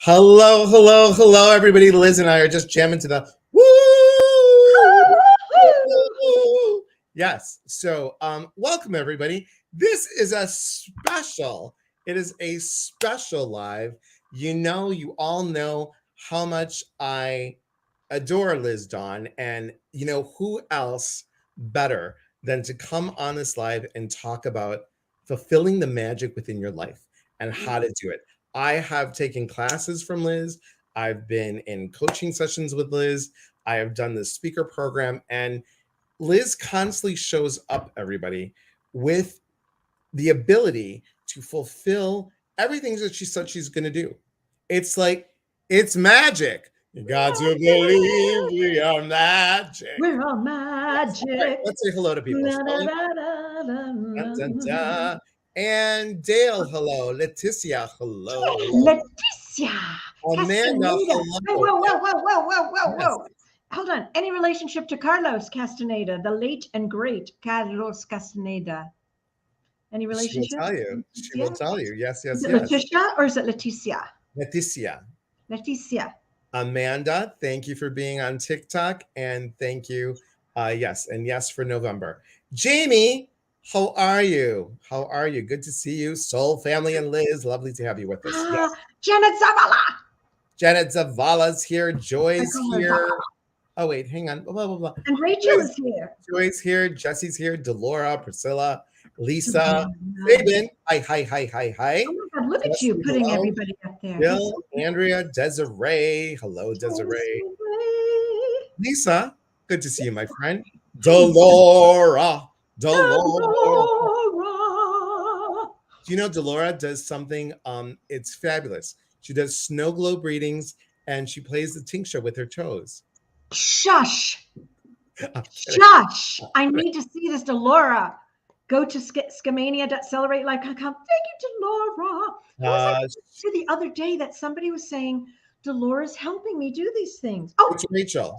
Hello, hello, hello, everybody. Liz and I are just jamming to the woo. Yes. So, welcome everybody. This is a special. It is a special live. You all know how much I adore Liz Dawn, and who else better than to come on this live and talk about fulfilling the magic within your life and how to do it. I have taken classes from Liz. I've been in coaching sessions with Liz. I have done the speaker program, and Liz constantly shows up, everybody, with the ability to fulfill everything that she said she's going to do. It's like, it's magic. You got to believe we are magic. We're all magic. Right, let's say hello to people. And Dale, hello. Leticia, hello. Leticia. Amanda, hello. Whoa. Yes. Hold on. Any relationship to Carlos Castaneda, the late and great Carlos Castaneda? Any relationship? She will tell you. She will tell you. Yes. Is it Leticia or is it Leticia? Leticia. Amanda, thank you for being on TikTok, and thank you. Yes for November. Jamie, how are you? Good to see you. Soul Family and Liz, lovely to have you with us. Yes. Janet Zavala's here. Joy's here. Oh, wait, hang on. Blah, blah, blah. And Rachel is here. Joy's here. Jesse's here. Delora, Priscilla, Lisa, Fabian. Hi. Oh my God, look at you putting everybody up there. Bill, Andrea, Desiree. Hello, Desiree. Lisa, good to see you, my friend. Delora. Do you know Delora does something? It's fabulous. She does snow globe readings, and she plays the tincture with her toes. Shush. I need to see this, Delora. Go to scamania.accelerate.com. Thank you, Delora. The other day that somebody was saying, Delora's helping me do these things. Oh, it's Rachel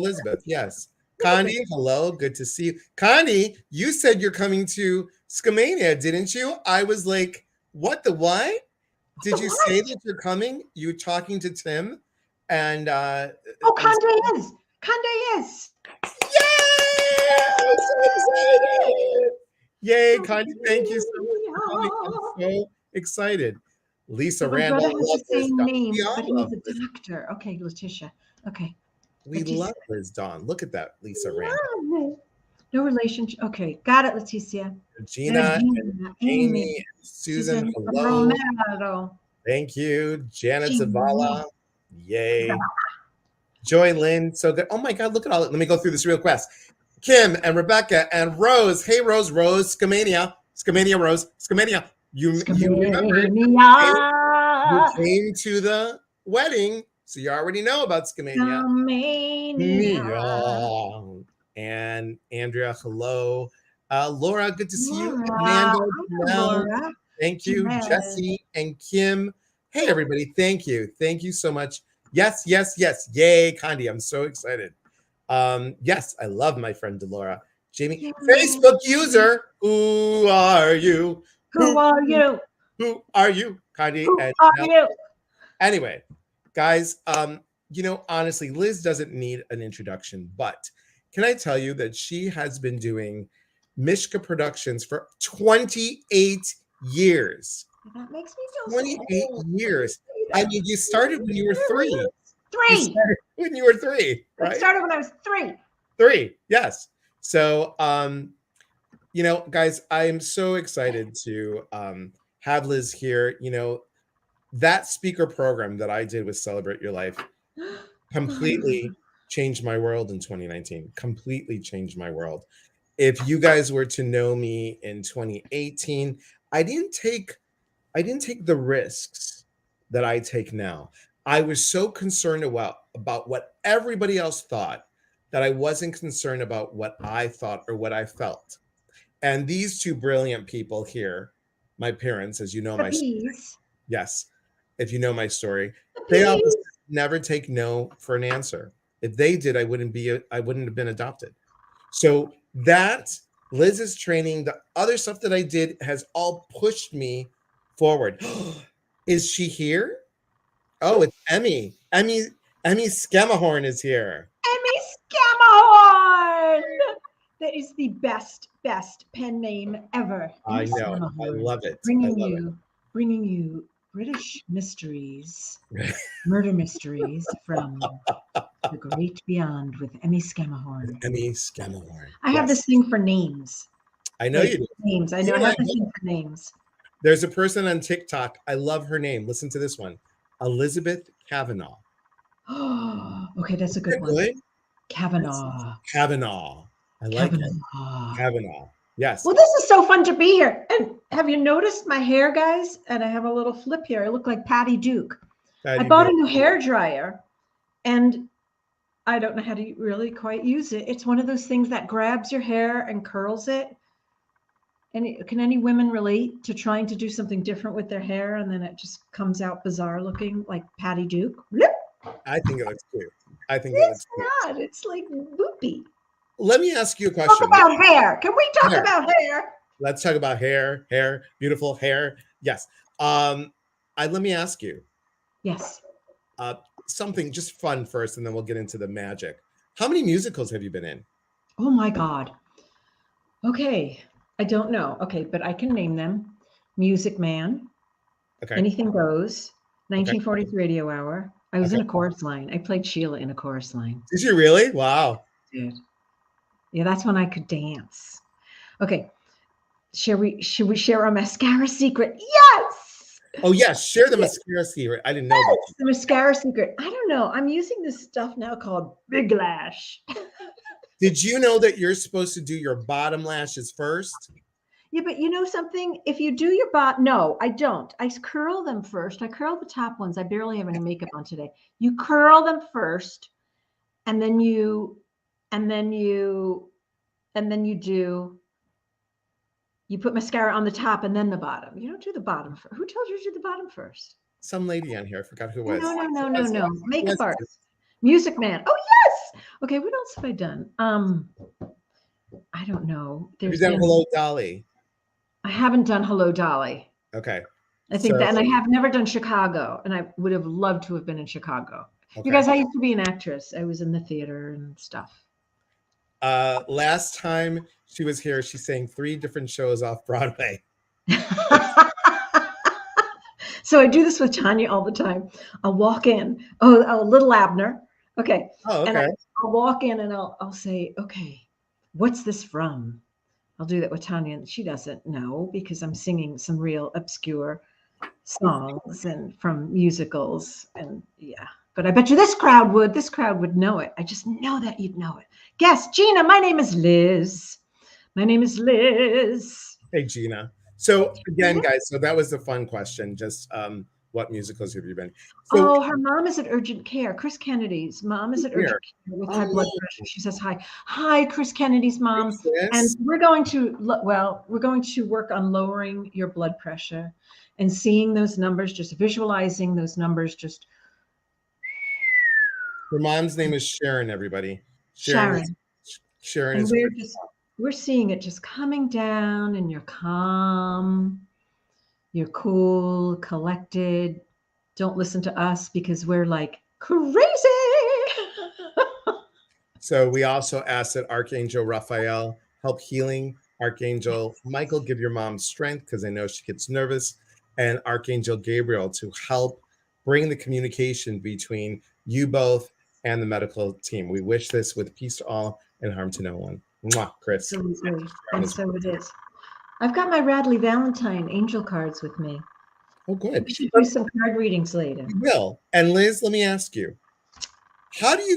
Elizabeth. Yes. Condi, hello. Good to see you. Condi, you said you're coming to Scamania, didn't you? I was like, what? Did you say that you're coming? You're talking to Tim? And Conde is. Yay! I'm so excited. Yay, Condi, thank you so much for coming. I'm so excited. Lisa Randall. Has the same name, but he's a doctor. Okay, Leticia. Okay. We love Liz Dawn. Look at that, Lisa Randall. No relationship. Okay, got it, Leticia. Regina, and Amy, and Susan, hello. Romero. Thank you. Janet Zavala. Yay. Joy Lynn, so good. Oh my God, look at all it. Let me go through this real fast. Kim and Rebecca and Rose. Hey, Rose, Scamania, Rose, Scamania. You remember, you came to the wedding, so you already know about Scamania. And Andrea, hello. Laura, good to see you. Amanda, Laura. Thank you. Jesse and Kim. Hey, everybody. Thank you. Thank you so much. Yes. Yay, Condi. I'm so excited. Yes, I love my friend Delora. Jamie, yay. Facebook user. Who are you? Who are you? Who are you, Condi? Who are you? Anyway, guys, honestly, Liz doesn't need an introduction, but can I tell you that she has been doing Mishka Productions for 28 years. That makes me feel 28 years. I mean, you started when you were 3. When you were 3, right? I started when I was 3. 3, yes. So, guys, I am so excited to have Liz here. That speaker program that I did with Celebrate Your Life completely changed my world in 2019. Completely changed my world. If you guys were to know me in 2018, I didn't take the risks that I take now. I was so concerned about what everybody else thought that I wasn't concerned about what I thought or what I felt. And these two brilliant people here, my parents, as you know, yes, if you know my story, they always never take no for an answer. If they did, I wouldn't have been adopted. So that Liz's training, the other stuff that I did has all pushed me forward. Is she here? Oh, it's Emmy. Emmy Skemahorn is here. Emmy Scammahorn. That is the best pen name ever. I Emmy know. I Scammahorn. love it. I Bringing love you British mysteries, it. murder mysteries from the great beyond with Emmy Scammahorn. Emmy Skemahorn. I have Yes. this thing for names. I know Like you do. names. I know. I have this thing for names. There's a person on TikTok. I love her name. Listen to this one. Elizabeth Kavanaugh. Oh, okay, that's a Isn't good that one. good? Kavanaugh. Kavanaugh. I like it. Kavanaugh. Kavanaugh. Yes. Well, this is so fun to be here. And have you noticed my hair, guys? And I have a little flip here. I look like Patty Duke. I bought a new hair dryer, and I don't know how to really quite use it. It's one of those things that grabs your hair and curls it. And can any women relate to trying to do something different with their hair, and then it just comes out bizarre looking like Patty Duke? Bloop. I think it looks cute. I think it looks It's cute. not. It's like boopy. Let me ask you a Talk question. about hair. Can we talk Hair. about hair? Let's talk about hair, beautiful hair. Yes. Let me ask you Yes. something just fun first, and then we'll get into the magic. How many musicals have you been in? Oh my God. Okay. I don't know. Okay, but I can name them. Music Man. Okay. Anything Goes. 1940s Radio Hour. I was in a chorus line. I played Sheila in a chorus line. Did you really? Wow. Dude. Yeah, that's when I could dance. Okay. Should we share our mascara secret? Yes. Oh yes, share the mascara secret. I didn't know that. The mascara secret. I don't know. I'm using this stuff now called Big Lash. Did you know that you're supposed to do your bottom lashes first? Yeah, but you know something? If you do your no, I don't. I curl them first. I curl the top ones. I barely have any makeup on today. You curl them first, and then you put mascara on the top and then the bottom. You don't do the bottom first. Who told you to do the bottom first? Some lady on here. I forgot who it was. No. Makeup Yes. artist. Music Man. Oh yes. Okay, what else have I done? I don't know. Have you done Hello Dolly? I haven't done Hello Dolly. Okay. I think that, and I have never done Chicago, and I would have loved to have been in Chicago. Okay. You guys, I used to be an actress. I was in the theater and stuff. Last time she was here, she sang 3 different shows off Broadway. So I do this with Tanya all the time. I'll walk in. Oh, Little Abner. Okay. Oh, okay. And I'll walk in and I'll say, okay, what's this from? I'll do that with Tanya, and she doesn't know because I'm singing some real obscure songs and from musicals, and yeah. But I bet you this crowd would know it. I just know that you'd know it. Guess, Gina, my name is Liz. Hey, Gina. So again, guys, so that was the fun question. Just what musicals have you been? So, her mom is at urgent care. Chris Kennedy's mom is at urgent care with high blood pressure. She says hi. Hi, Chris Kennedy's mom. And we're going to work on lowering your blood pressure and seeing those numbers, just visualizing those numbers. Just her mom's name is Sharon, everybody. Sharon is we're seeing it just coming down, and you're calm, you're cool, collected. Don't listen to us because we're like crazy. So we also asked that Archangel Raphael help healing. Archangel Michael, give your mom strength because I know she gets nervous. And Archangel Gabriel to help bring the communication between you both and the medical team. We wish this with peace to all and harm to no one. Mwah, Chris. Absolutely. And so it is. I've got my Radley Valentine angel cards with me. Oh, good. We should do some card readings later. We will. And Liz, let me ask you, how did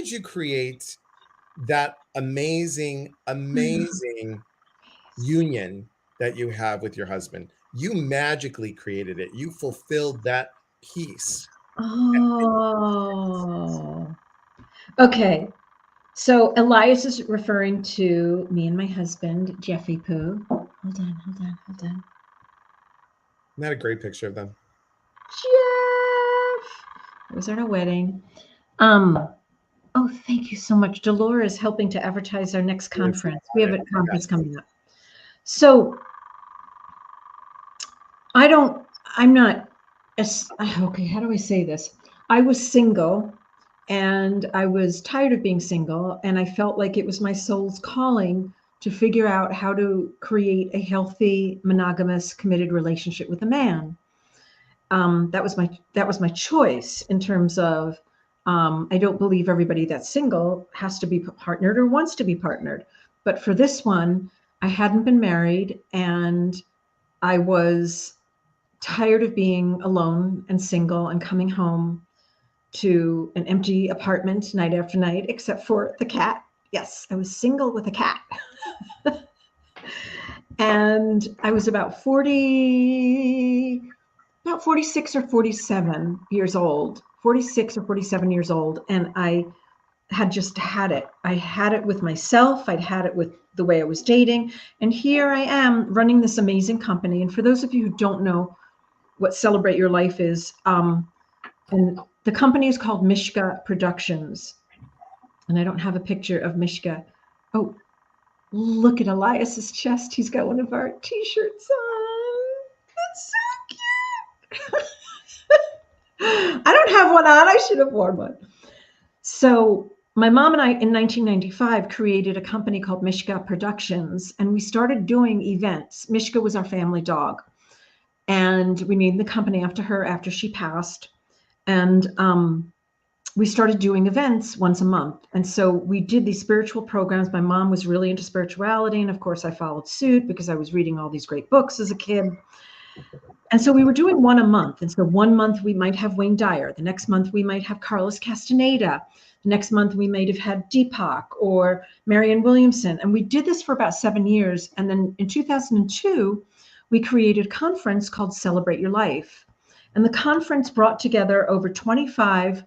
you create that amazing union that you have with your husband? You magically created it. You fulfilled that piece. Oh. Okay. So Elias is referring to me and my husband, Jeffy Pooh. Hold on. Isn't that a great picture of them? Jeff! It was at our wedding. Oh, thank you so much. Dolores helping to advertise our next conference. We have a conference coming up. So I'm not okay, how do I say this? I was single and I was tired of being single, and I felt like it was my soul's calling to figure out how to create a healthy, monogamous, committed relationship with a man. That was my choice in terms of I don't believe everybody that's single has to be partnered or wants to be partnered. But for this one, I hadn't been married and I was tired of being alone and single and coming home to an empty apartment night after night, except for the cat. Yes, I was single with a cat. And I was about 46 or 47 years old, 46 or 47 years old. And I had just had it. I had it with myself. I'd had it with the way I was dating. And here I am running this amazing company. And for those of you who don't know what Celebrate Your Life is, and the company is called Mishka Productions. And I don't have a picture of Mishka. Oh, look at Elias's chest. He's got one of our t-shirts on. That's so cute. I don't have one on. I should have worn one. So my mom and I in 1995 created a company called Mishka Productions, and we started doing events. Mishka was our family dog, and we named the company after her after she passed. And we started doing events once a month. And so we did these spiritual programs. My mom was really into spirituality. And of course, I followed suit because I was reading all these great books as a kid. And so we were doing one a month. And so one month we might have Wayne Dyer. The next month we might have Carlos Castaneda. The next month we might have had Deepak or Marianne Williamson. And we did this for about 7 years. And then in 2002, we created a conference called Celebrate Your Life. And the conference brought together over 25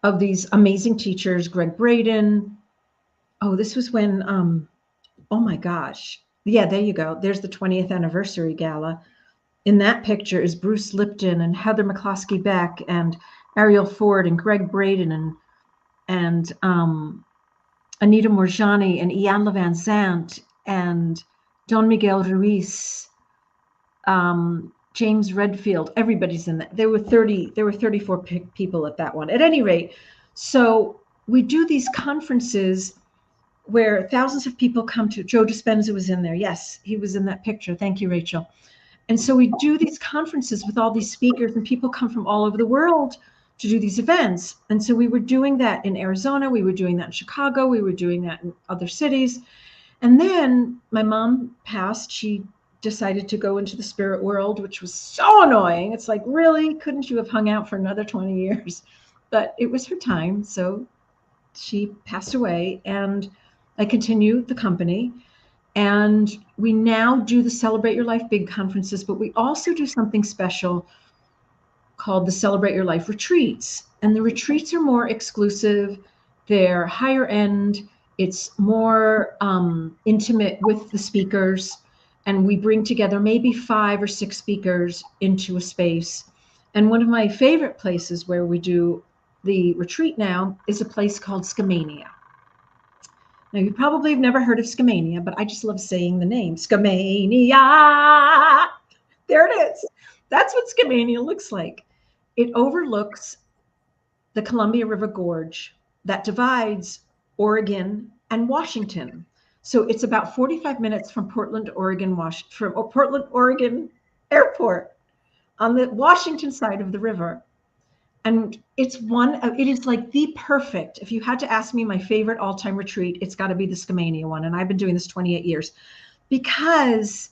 of these amazing teachers, Greg Braden. Oh, this was when, oh my gosh. Yeah, there you go. There's the 20th anniversary gala. In that picture is Bruce Lipton and Heather McCloskey Beck and Ariel Ford and Greg Braden and Anita Morjani and Ian Levan Zant and Don Miguel Ruiz, James Redfield. Everybody's in that. There were 34 people at that one. At any rate, so we do these conferences where thousands of people come to. Joe Dispenza was in there. Yes, he was in that picture. Thank you, Rachel. And so we do these conferences with all these speakers, and people come from all over the world to do these events. And so we were doing that in Arizona. We were doing that in Chicago. We were doing that in other cities. And then my mom passed. She decided to go into the spirit world, which was so annoying. It's like, really? Couldn't you have hung out for another 20 years? But it was her time. So she passed away, and I continued the company. And we now do the Celebrate Your Life big conferences, but we also do something special called the Celebrate Your Life retreats. And the retreats are more exclusive. They're higher end. It's more intimate with the speakers. And we bring together maybe 5 or 6 speakers into a space. And one of my favorite places where we do the retreat now is a place called Scamania. Now, you probably have never heard of Scamania, but I just love saying the name. Scamania. There it is. That's what Scamania looks like. It overlooks the Columbia River Gorge that divides Oregon and Washington. So it's about 45 minutes from Portland, Oregon, Portland, Oregon Airport on the Washington side of the river. And it is like the perfect, if you had to ask me my favorite all-time retreat, it's got to be the Scamania one. And I've been doing this 28 years because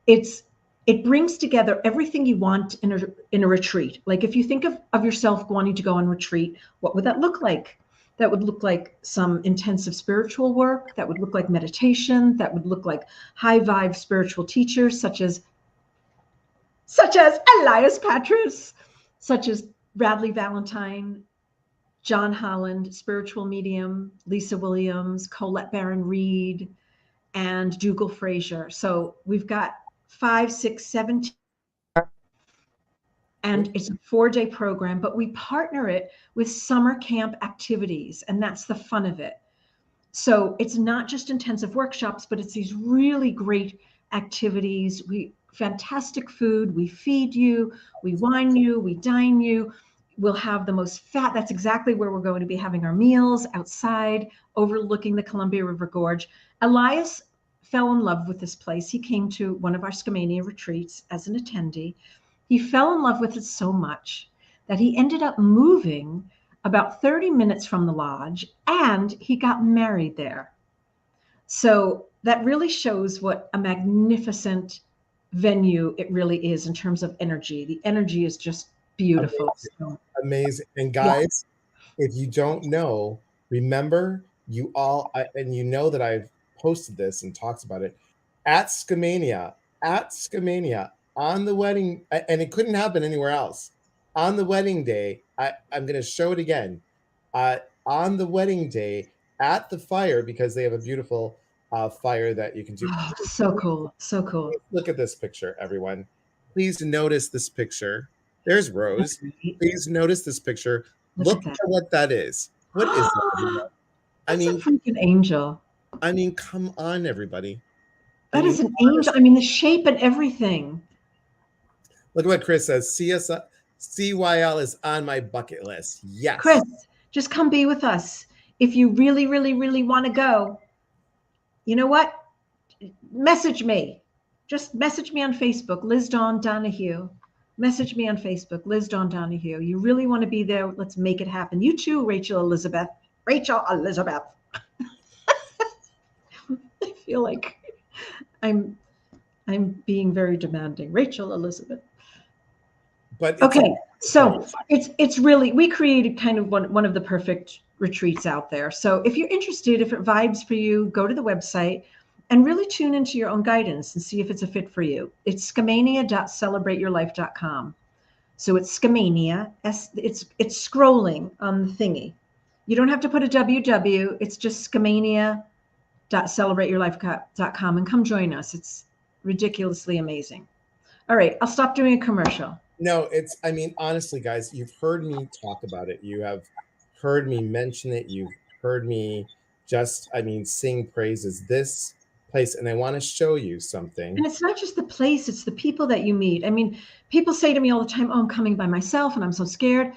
it brings together everything you want in a retreat. Like if you think of yourself wanting to go on retreat, what would that look like? That would look like some intensive spiritual work. That would look like meditation. That would look like high vibe spiritual teachers, such as Elias Patras, such as Radley Valentine, John Holland, spiritual medium, Lisa Williams, Colette Baron Reed, and Dougal Fraser. So we've got 5, 6, 7, and it's a 4-day program, but we partner it with summer camp activities, and that's the fun of it. So it's not just intensive workshops, but it's these really great activities. fantastic food. We feed you, we wine you, we dine you. We'll have the most fat. That's exactly where we're going to be having our meals, outside, overlooking the Columbia River Gorge. Elias fell in love with this place. He came to one of our Skamania retreats as an attendee. He fell in love with it so much that he ended up moving about 30 minutes from the lodge, and he got married there. So that really shows what a magnificent venue it really is in terms of energy. The energy is just beautiful. Amazing. So, Amazing. And yeah. guys, if you don't know, remember you all, and you know that I've posted this and talked about it at Skamania, on the wedding, and it couldn't happen anywhere else. On the wedding day, I'm going to show it again. On the wedding day at the fire, because they have a beautiful fire that you can do. Oh, so cool. So cool. Look at this picture, everyone. Please notice this picture. There's Rose. Please notice this picture. Look at what that is. What is that? I That's mean, a freaking angel. I mean, come on, everybody. That is an angel. I mean, the shape and everything. Look at what Chris says. CYL is on my bucket list. Yes. Chris, just come be with us. If you really, really, really want to go, you know what? Message me. Just message me on Facebook, Liz Dawn Donahue. Message me on Facebook, Liz Dawn Donahue. You really want to be there? Let's make it happen. You too, Rachel Elizabeth. Rachel Elizabeth. I feel like I'm being very demanding. Rachel Elizabeth. But okay, so it's really, we created kind of one of the perfect retreats out there. So if you're interested, if it vibes for you, go to the website and really tune into your own guidance and see if it's a fit for you. It's skamania.celebrateyourlife.com. So it's Skamania. It's scrolling on the thingy. You don't have to put a www. It's just skamania.celebrateyourlife.com, and come join us. It's ridiculously amazing. All right, I'll stop doing a commercial. No, I mean, honestly, guys, you've heard me talk about it. You have heard me mention it. You've heard me sing praises. This place, and I want to show you something. And it's not just the place, it's the people that you meet. I mean, people say to me all the time, oh, I'm coming by myself and I'm so scared.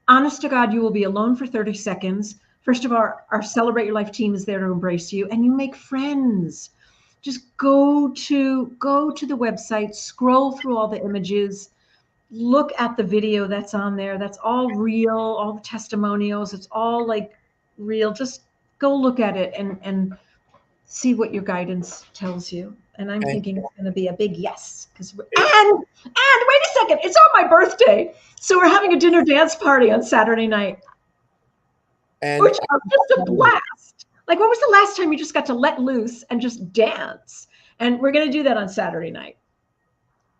Honest to God, you will be alone for 30 seconds. First of all, our Celebrate Your Life team is there to embrace you, and you make friends. Just go to the website, scroll through all the images, look at the video that's on there. That's all real, all the testimonials. It's all like real. Just go look at it and see what your guidance tells you. And I'm thinking it's going to be a big yes. And wait a second, it's on my birthday. So we're having a dinner dance party on Saturday night, which is just a blast. Like, when was the last time you just got to let loose and just dance? And we're going to do that on Saturday night.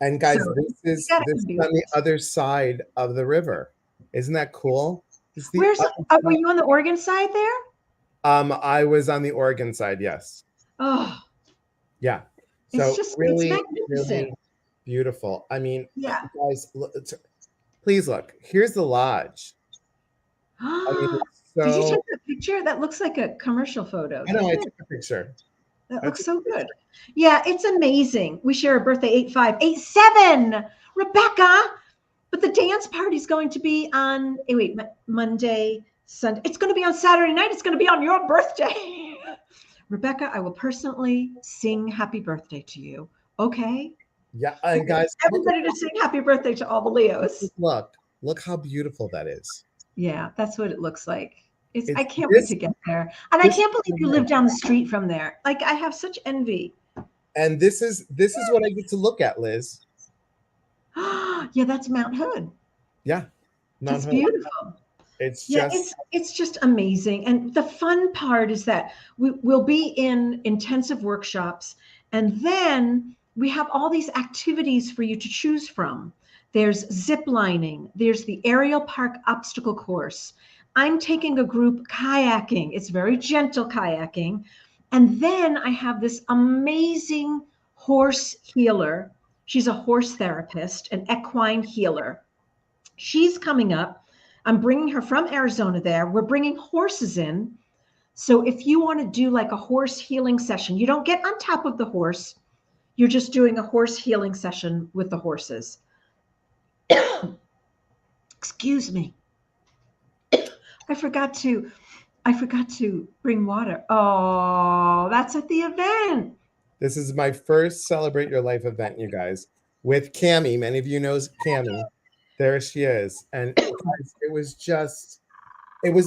And guys, so this is on the other side of the river. Isn't that cool? Were you on the Oregon side there? I was on the Oregon side, yes. Oh, yeah. So it's just really beautiful. I mean, yeah. Guys, please look. Here's the lodge. I mean, did you take that picture? That looks like a commercial photo. I know, I took a picture. That looks so good. Yeah, it's amazing. We share a birthday, 8/5, 8/7, Rebecca. But the dance party's going to be on Monday, Sunday. It's going to be on Saturday night. It's going to be on your birthday. Rebecca, I will personally sing happy birthday to you. Okay? Yeah, and guys, everybody to sing happy birthday to all the Leos. Look how beautiful that is. Yeah, that's what it looks like. I can't wait to get there. And I can't believe you live down the street from there. Like, I have such envy. And this is what I get to look at, Liz. Yeah, that's Mount Hood. Yeah. That's beautiful. It's just amazing. And the fun part is that we'll be in intensive workshops, and then we have all these activities for you to choose from. There's zip lining, there's the aerial park obstacle course. I'm taking a group kayaking. It's very gentle kayaking. And then I have this amazing horse healer. She's a horse therapist, an equine healer. She's coming up. I'm bringing her from Arizona there. We're bringing horses in. So if you want to do like a horse healing session, you don't get on top of the horse. You're just doing a horse healing session with the horses. Excuse me. I forgot to bring water. Oh, that's at the event. This is my first Celebrate Your Life event, you guys, with Cammie. Many of you knows Cammie. There she is. And guys, it was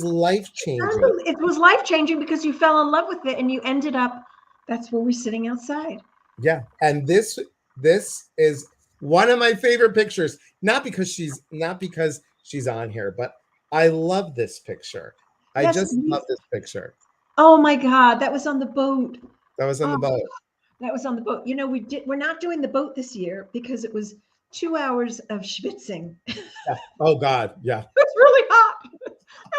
life-changing. It was life changing because you fell in love with it and you ended up. That's where we're sitting outside. Yeah. And this is one of my favorite pictures. Not because she's on here, but I love this picture. I Yes, just love this picture. oh my God, that was on the boat. That was on the Oh, boat. that was on the boat. You know, we're not doing the boat this year because it was 2 hours of schwitzing. Yeah. Oh God. Yeah. It's really hot. And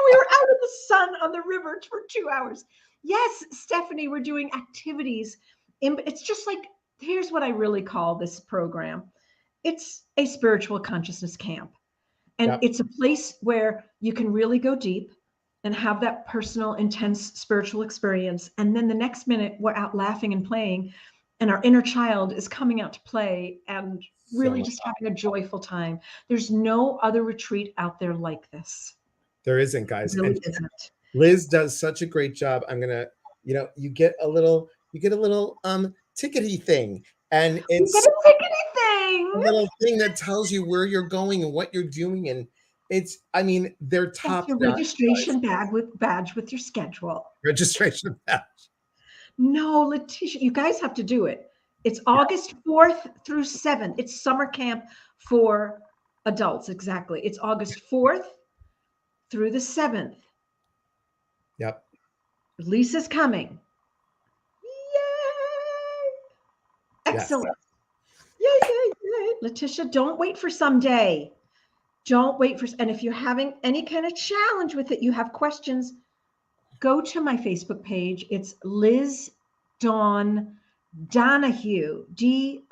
we were out in the sun on the river for 2 hours. Yes, Stephanie, we're doing activities. It's just like, here's what I really call this program. It's a spiritual consciousness camp. And Yep. it's a place where you can really go deep and have that personal, intense spiritual experience. And then the next minute, we're out laughing and playing, and our inner child is coming out to play and really just having a joyful time. There's no other retreat out there like this. There isn't, guys. Really And isn't. Liz does such a great job. I'm gonna, you get a little tickety thing, and You get it's a tickety a thing. little thing that tells you where you're going and what you're doing, and they're That's top your notch, guys. registration badge with your schedule. Registration badge. No, Letitia, you guys have to do it. It's August 4th through 7th. It's summer camp for adults. Exactly. It's August 4th through the 7th. Yep. Lisa's coming. Yay! Excellent. Yes. Yay, yay, yay. Letitia, don't wait for someday. Don't wait for, and if you're having any kind of challenge with it, you have questions, go to my Facebook page. It's Liz Dawn Donahue, Donahue.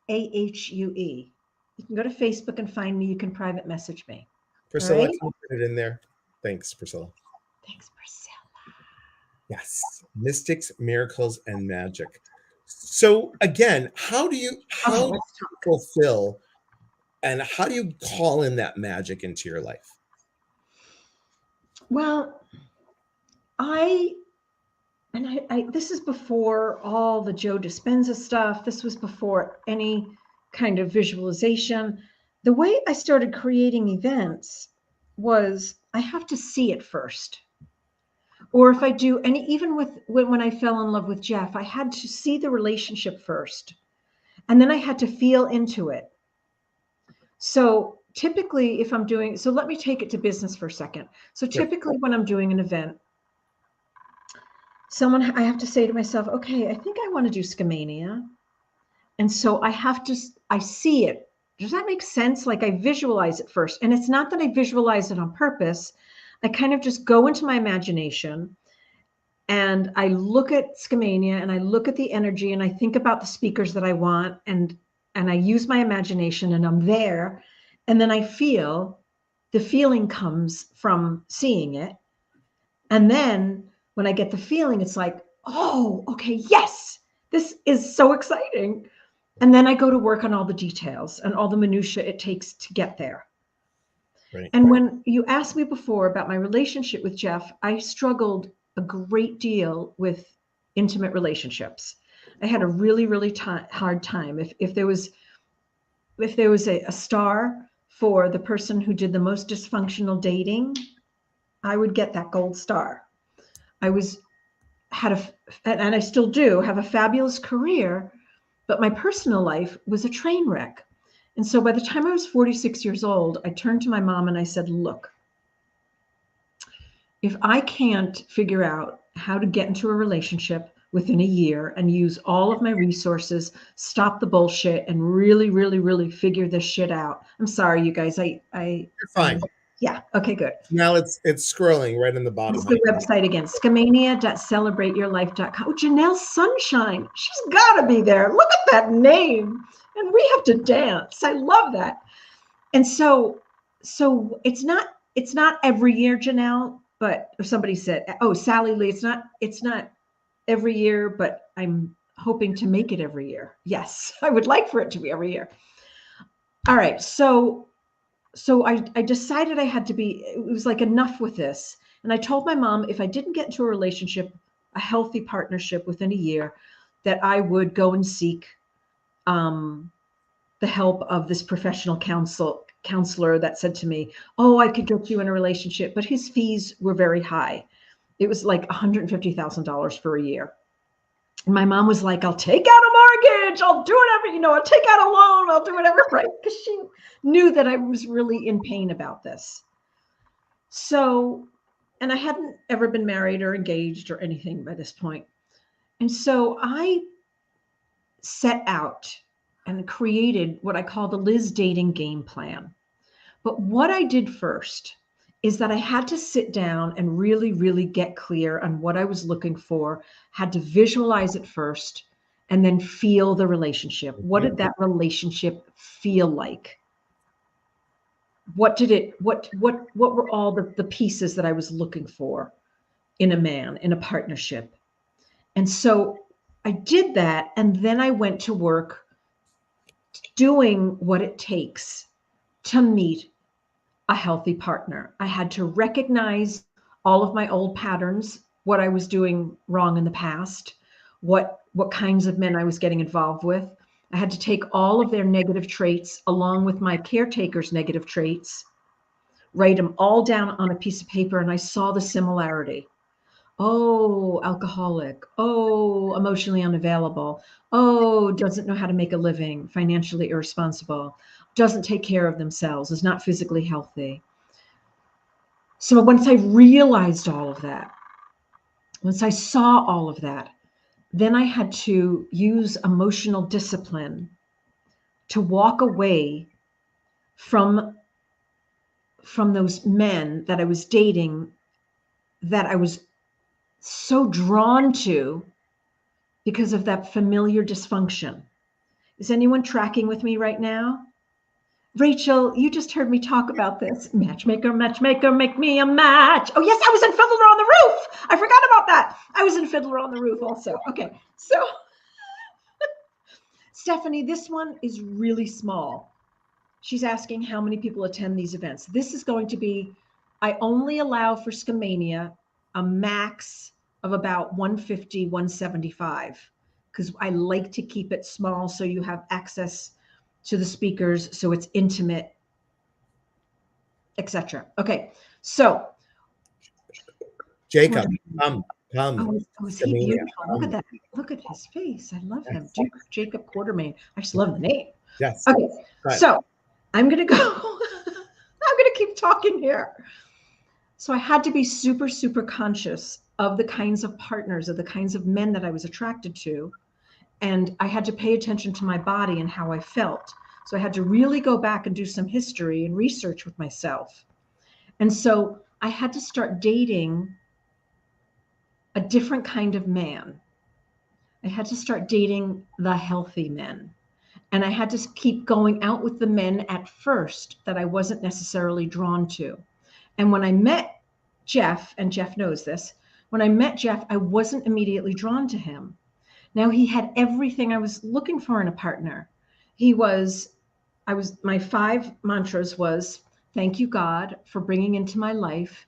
You can go to Facebook and find me. You can private message me. Priscilla, Right? can you put it in there? Thanks, Priscilla. Thanks, Priscilla. Yes. Mystics, miracles, and magic. So again, how do you fulfill and how do you call in that magic into your life? Well, this is before all the Joe Dispenza stuff. This was before any kind of visualization. The way I started creating events was I have to see it first. Or if I do, and even when I fell in love with Jeff, I had to see the relationship first. And then I had to feel into it. So typically if I'm doing, so let me take it to business for a second. So typically when I'm doing an event, I have to say to myself, okay, I think I want to do Scamania. And so I see it. Does that make sense? Like I visualize it first. And it's not that I visualize it on purpose. I kind of just go into my imagination and I look at Scamania and I look at the energy and I think about the speakers that I want and I use my imagination and I'm there. And then I feel the feeling comes from seeing it. And then when I get the feeling, it's like, oh, okay, yes, this is so exciting. And then I go to work on all the details and all the minutia it takes to get there. Right. And when you asked me before about my relationship with Jeff, I struggled a great deal with intimate relationships. I had a really, really hard time. If there was a star for the person who did the most dysfunctional dating, I would get that gold star. And I still do have a fabulous career, but my personal life was a train wreck. And so by the time I was 46 years old, I turned to my mom and I said, look, if I can't figure out how to get into a relationship within a year and use all of my resources, stop the bullshit and really, really, really figure this shit out. I'm sorry, you guys. You're fine. Yeah. Okay, good. Now it's scrolling right in the bottom. It's the website again, scamania.celebrateyourlife.com. Oh, Janelle Sunshine. She's got to be there. Look at that name. And we have to dance. I love that. And so it's not every year, Janelle, but if somebody said, oh, Sally Lee, it's not every year, but I'm hoping to make it every year. Yes, I would like for it to be every year. All right. So I decided I had to be, it was like enough with this. And I told my mom if I didn't get into a relationship, a healthy partnership within a year, that I would go and seek the help of this professional counselor that said to me, "Oh, I could get you in a relationship," but his fees were very high. It was like $150,000 for a year. And my mom was like, "I'll take out a mortgage. I'll do whatever, I'll take out a loan. I'll do whatever," right? Because she knew that I was really in pain about this. So, and I hadn't ever been married or engaged or anything by this point. And so I set out and created what I call the Liz dating game plan. But what I did first is that I had to sit down and really, really get clear on what I was looking for, had to visualize it first, and then feel the relationship. What did that relationship feel like? What were all the pieces that I was looking for in a man, in a partnership? And so I did that, and then I went to work doing what it takes to meet a healthy partner. I had to recognize all of my old patterns, what I was doing wrong in the past, what kinds of men I was getting involved with. I had to take all of their negative traits along with my caretaker's negative traits, write them all down on a piece of paper, and I saw the similarity. Oh, alcoholic. Oh, emotionally unavailable. Oh, doesn't know how to make a living, financially irresponsible, doesn't take care of themselves, is not physically healthy. So once I realized all of that, once I saw all of that, then I had to use emotional discipline to walk away from those men that I was dating, that I was so drawn to because of that familiar dysfunction. Is anyone tracking with me right now? Rachel, you just heard me talk about this. Matchmaker, matchmaker, make me a match. Oh, yes, I was in Fiddler on the Roof. I forgot about that. I was in Fiddler on the Roof also. Okay, so Stephanie, this one is really small. She's asking how many people attend these events. This is going to be, I only allow for Scamania a max of about 150, 175, because I like to keep it small so you have access to the speakers, so it's intimate, etc. Okay, so Jacob, come. Oh, is he beautiful? Look at that. Look at his face. I love him. Jacob Quartermain. I just love the name. Yes. Okay, so I'm going to go. I'm going to keep talking here. So I had to be super, super conscious of the kinds of partners, of the kinds of men that I was attracted to. And I had to pay attention to my body and how I felt. So I had to really go back and do some history and research with myself. And so I had to start dating a different kind of man. I had to start dating the healthy men. And I had to keep going out with the men at first that I wasn't necessarily drawn to. And when I met Jeff, and Jeff knows this, when I met Jeff, I wasn't immediately drawn to him. Now he had everything I was looking for in a partner. My 5 mantras was, thank you, God, for bringing into my life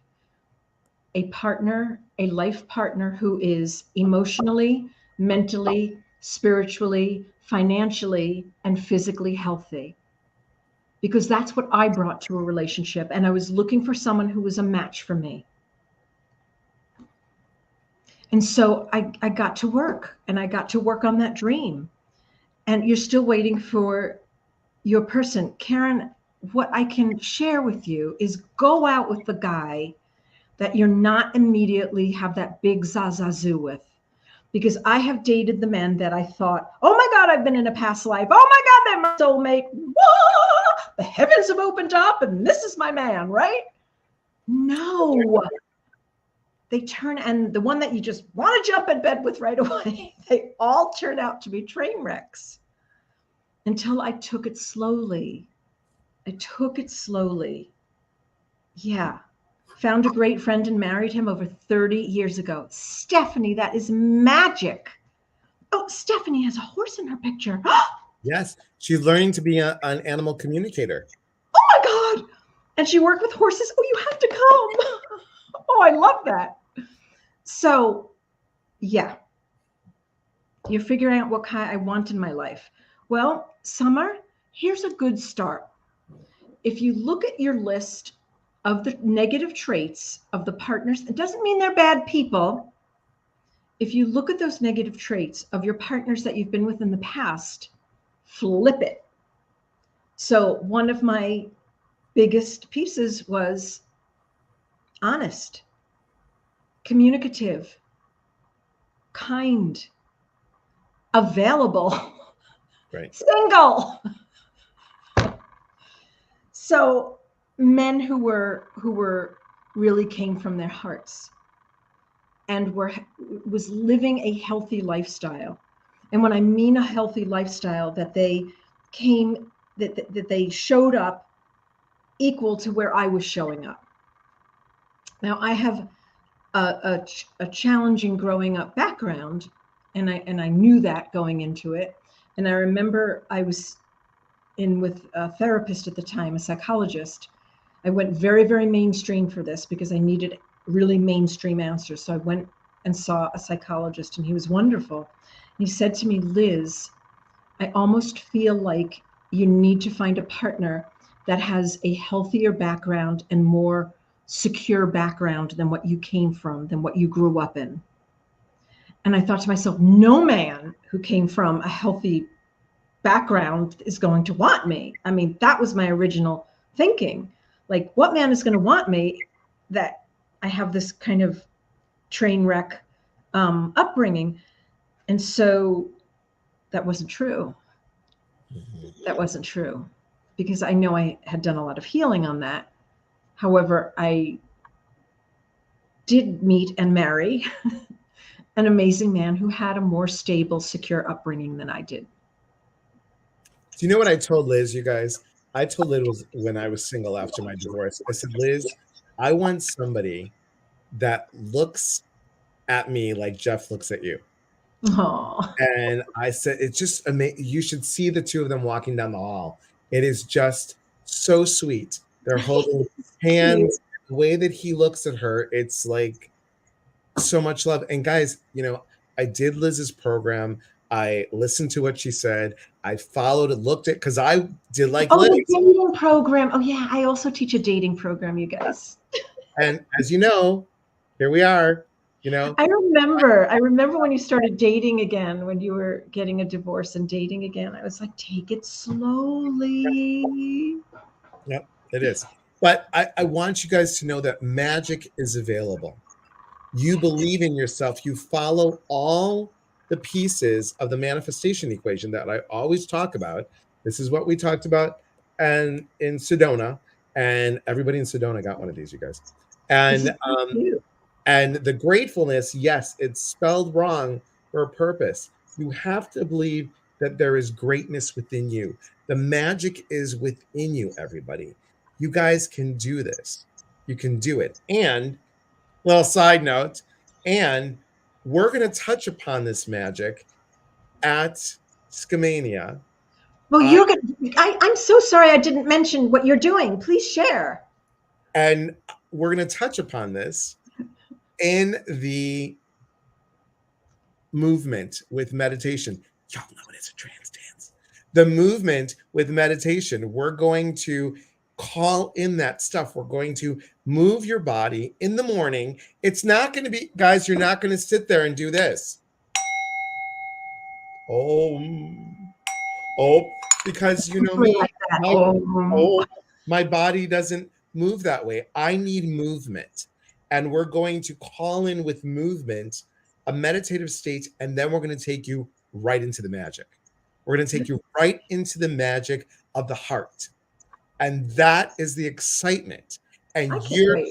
a partner, a life partner who is emotionally, mentally, spiritually, financially, and physically healthy. Because that's what I brought to a relationship. And I was looking for someone who was a match for me. And so I got to work, and I got to work on that dream. And you're still waiting for your person. Karen, what I can share with you is go out with the guy that you're not immediately have that big zazazoo with. Because I have dated the men that I thought, oh my God, I've been in a past life. Oh my God, they're my soulmate. Whoa, the heavens have opened up and this is my man, right? No. They turn, and the one that you just want to jump in bed with right away, they all turn out to be train wrecks. Until I took it slowly. Yeah. Found a great friend and married him over 30 years ago. Stephanie, that is magic. Oh, Stephanie has a horse in her picture. Yes, she's learning to be an animal communicator. Oh my God. And she worked with horses. Oh, you have to come. Oh, I love that. So, yeah, you're figuring out what kind I want in my life. Well, Summer, here's a good start. If you look at your list of the negative traits of the partners, it doesn't mean they're bad people. If you look at those negative traits of your partners that you've been with in the past, flip it. So, one of my biggest pieces was honest, communicative, kind, available, Right. single. So men who were really came from their hearts and was living a healthy lifestyle. And when I mean a healthy lifestyle, that they came that they showed up equal to where I was showing up. Now I have a challenging growing up background, and I knew that going into it. And I remember I was in with a therapist at the time, a psychologist. I went very, very mainstream for this because I needed really mainstream answers. So I went and saw a psychologist, and he was wonderful. He said to me, Liz, I almost feel like you need to find a partner that has a healthier background and more secure background than what you came from, than what you grew up in. And I thought to myself, no man who came from a healthy background is going to want me. I mean, that was my original thinking. Like, what man is going to want me that I have this kind of train wreck upbringing? And so that wasn't true. That wasn't true, because I know I had done a lot of healing on that. However, I did meet and marry an amazing man who had a more stable, secure upbringing than I did. Do you know what I told Liz, you guys? I told Liz when I was single after my divorce, I said, Liz, I want somebody that looks at me like Jeff looks at you. Oh, And I said, it's just amazing. You should see the two of them walking down the hall. It is just so sweet. They're holding hands. The way that he looks at her, it's like so much love. And guys, I did Liz's program. I listened to what she said. I followed it, looked at, because I did like Liz. the dating program. Oh yeah, I also teach a dating program, you guys. And as you know, here we are. I remember when you started dating again, when you were getting a divorce and dating again. I was like, take it slowly. Yep, it is. But I want you guys to know that magic is available. You believe in yourself. You follow all the pieces of the manifestation equation that I always talk about. This is what we talked about and in Sedona, and everybody in Sedona got one of these, you guys. And and the gratefulness, yes, it's spelled wrong for a purpose. You have to believe that there is greatness within you. The magic is within you, everybody. You guys can do this. You can do it. And, well, side note, and we're going to touch upon this magic at Scamania. Well, I'm so sorry I didn't mention what you're doing. Please share. And we're going to touch upon this in the movement with meditation. Y'all know it is a trance dance. The movement with meditation, we're going to call in that stuff. We're going to move your body in the morning. It's not going to be, guys, you're not going to sit there and do this. Because you know me, my body doesn't move that way. I need movement. And we're going to call in with movement a meditative state, and then we're going to take you right into the magic. We're going to take you right into the magic of the heart. And that is the excitement. And you're,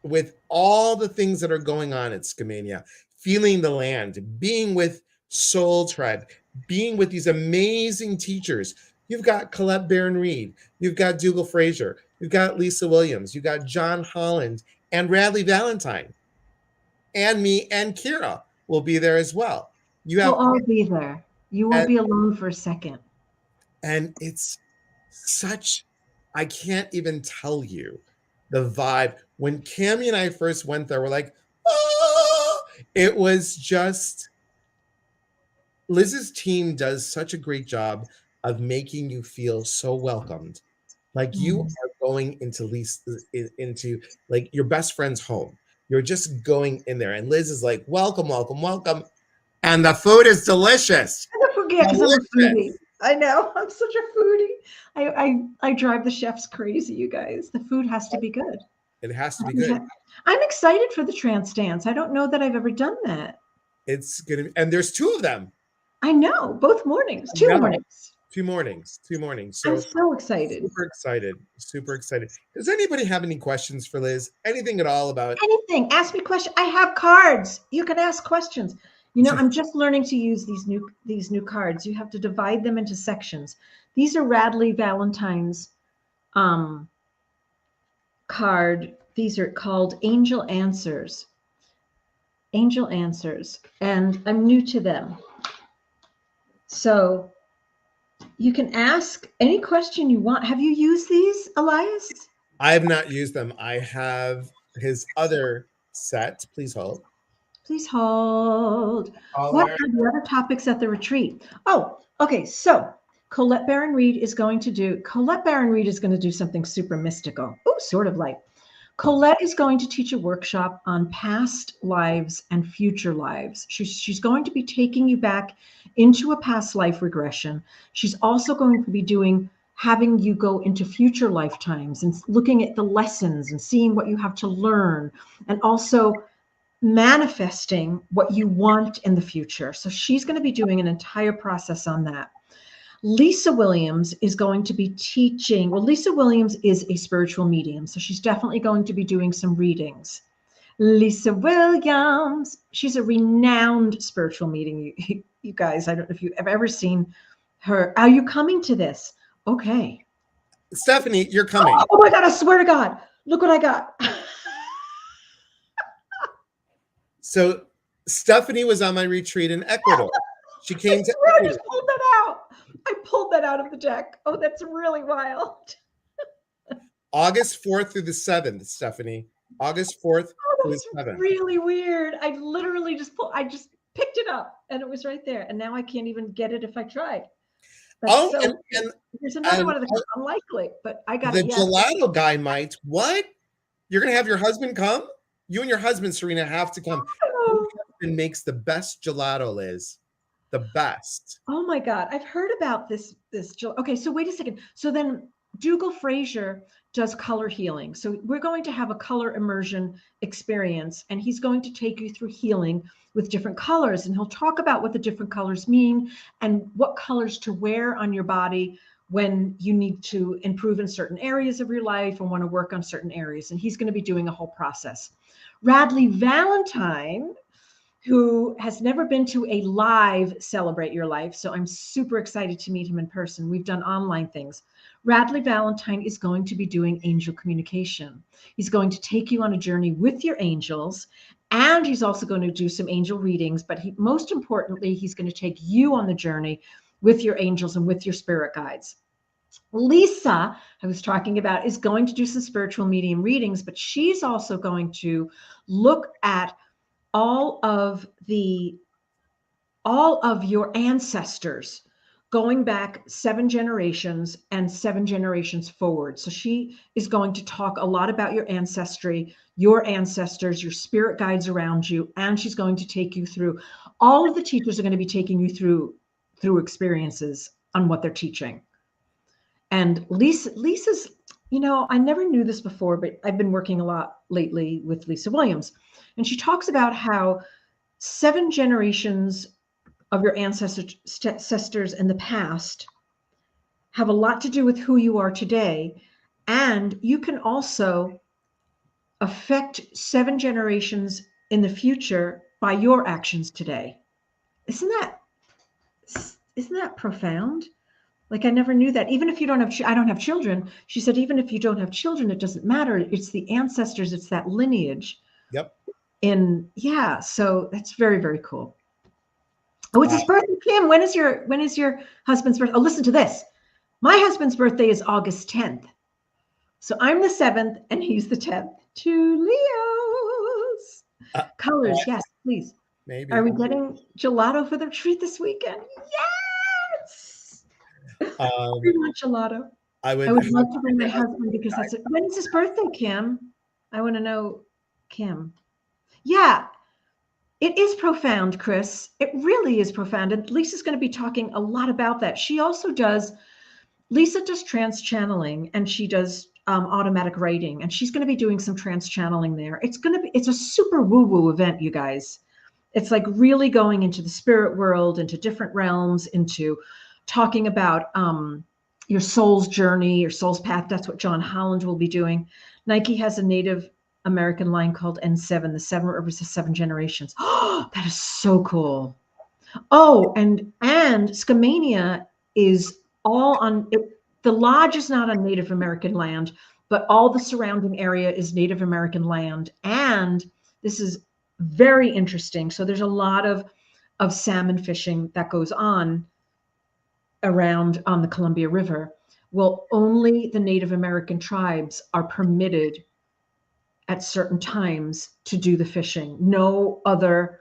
with all the things that are going on at Scamania, feeling the land, being with Soul Tribe, being with these amazing teachers. You've got Colette Barron-Reed, you've got Dougal Fraser, you've got Lisa Williams, you've got John Holland, and Radley Valentine, and me and Kira will be there as well. You We'll have, all be there. You won't and, be alone for a second. and it's such, I can't even tell you the vibe. When Cammie and I first went there, we're like, oh, it was just, Liz's team does such a great job of making you feel so welcomed. Like you Mm. are going into into like your best friend's home. You're just going in there, and Liz is like, "Welcome, welcome, welcome," and the food is delicious. I forget because I'm a foodie. Delicious. I know. I'm such a foodie. I drive the chefs crazy, you guys. The food has to be good. It has to be good. I'm excited for the trance dance. I don't know that I've ever done that. It's gonna be, and there's 2 of them. I know. Both mornings, two No, mornings. 2 mornings, 2 mornings. I'm So so excited. super excited, super excited. Does anybody have any questions for Liz? Anything at all about? Anything. Ask me questions. I have cards. You can ask questions. You know, I'm just learning to use these new cards. You have to divide them into sections. These are Radley Valentine's um, card. These are called Angel Answers. Angel Answers. And I'm new to them. So you can ask any question you want. Have you used these, Elias? I have not used them. I have his other set. Please hold. Please hold. Oh, What there. are the other topics at the retreat? Oh, okay. So Colette Baron Reed is going to do something super mystical. Oh, sort of like Colette is going to teach a workshop on past lives and future lives. She's going to be taking you back into a past life regression. She's also going to be having you go into future lifetimes and looking at the lessons and seeing what you have to learn, and also manifesting what you want in the future. So she's going to be doing an entire process on that. Lisa Williams is going to be teaching. Well, Lisa Williams is a spiritual medium, so she's definitely going to be doing some readings. Lisa Williams, she's a renowned spiritual medium. You guys, I don't know if you've ever seen her. Are you coming to this? Okay. Stephanie, you're coming. Oh my God, I swear to God. Look what I got. So Stephanie was on my retreat in Ecuador. She came to I Ecuador. just pulled that out. I pulled that out of the deck. Oh, that's really wild. August 4th through the 7th, Stephanie. August 4th through the 7th. Really weird. I literally I just picked it up and it was right there. And now I can't even get it if I tried. That's there's another one of the unlikely, but I got the it. Yes. gelato guy might. What? You're gonna have your husband come? You and your husband, Serena, have to come. Your husband makes the best gelato, Liz. The best. Oh my God. I've heard about this. Okay, so wait a second. So then Dougal Fraser does color healing. So we're going to have a color immersion experience, and he's going to take you through healing with different colors. And he'll talk about what the different colors mean and what colors to wear on your body when you need to improve in certain areas of your life and want to work on certain areas. And he's going to be doing a whole process. Radley Valentine, who has never been to a live Celebrate Your Life. So I'm super excited to meet him in person. We've done online things. Radley Valentine is going to be doing angel communication. He's going to take you on a journey with your angels, and he's also going to do some angel readings. But most importantly, he's going to take you on the journey with your angels and with your spirit guides. Lisa, I was talking about, is going to do some spiritual medium readings, but she's also going to look at all of your ancestors going back 7 generations and 7 generations forward. So she is going to talk a lot about your ancestry, your ancestors, your spirit guides around you, and she's going to take you through. All of the teachers are going to be taking you through experiences on what they're teaching. And Lisa's, I never knew this before, but I've been working a lot lately with Lisa Williams. And she talks about how 7 generations of your ancestors in the past have a lot to do with who you are today. And you can also affect 7 generations in the future by your actions today. Isn't that profound? Like, I never knew that. Even if you I don't have children. She said, even if you don't have children, it doesn't matter. It's the ancestors. It's that lineage. Yep. So that's very, very cool. Oh, it's his birthday, Kim. When is your husband's birthday? Oh, listen to this. My husband's birthday is August 10th. So I'm the 7th and he's the 10th. Two Leos. uh, Colors, yes, please. Are maybe. we getting gelato for the retreat this weekend? Yes. We Um, want gelato. I I would would have love to bring my your husband husband because decide. that's it. When is his birthday, Kim? I want to know, Kim. Yeah, it is profound, Chris. It really is profound. And Lisa's going to be talking a lot about that. Lisa does trance channeling and she does automatic writing, and she's going to be doing some trance channeling there. It's a super woo woo event, you guys. It's like really going into the spirit world, into different realms, into talking about your soul's journey, your soul's path. That's what John Holland will be doing. Nike has a Native American line called N7, the seven rivers of seven generations. Oh, that is so cool. Oh, and Skamania is all on it. The lodge is not on Native American land, but all the surrounding area is Native American land. And this is very interesting. So there's a lot of salmon fishing that goes on around on the Columbia River. Well, only the Native American tribes are permitted at certain times to do the fishing. No other,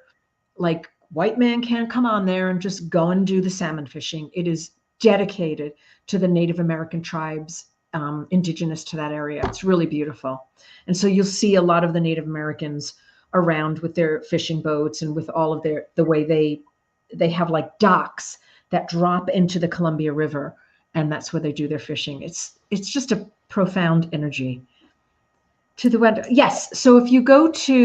like, white man can't come on there and just go and do the salmon fishing. It is dedicated to the Native American tribes indigenous to that area. It's really beautiful. And so you'll see a lot of the Native Americans around with their fishing boats and with all of the way they have like docks that drop into the Columbia River, and that's where they do their fishing. It's just a profound energy. To the web, yes. So if you just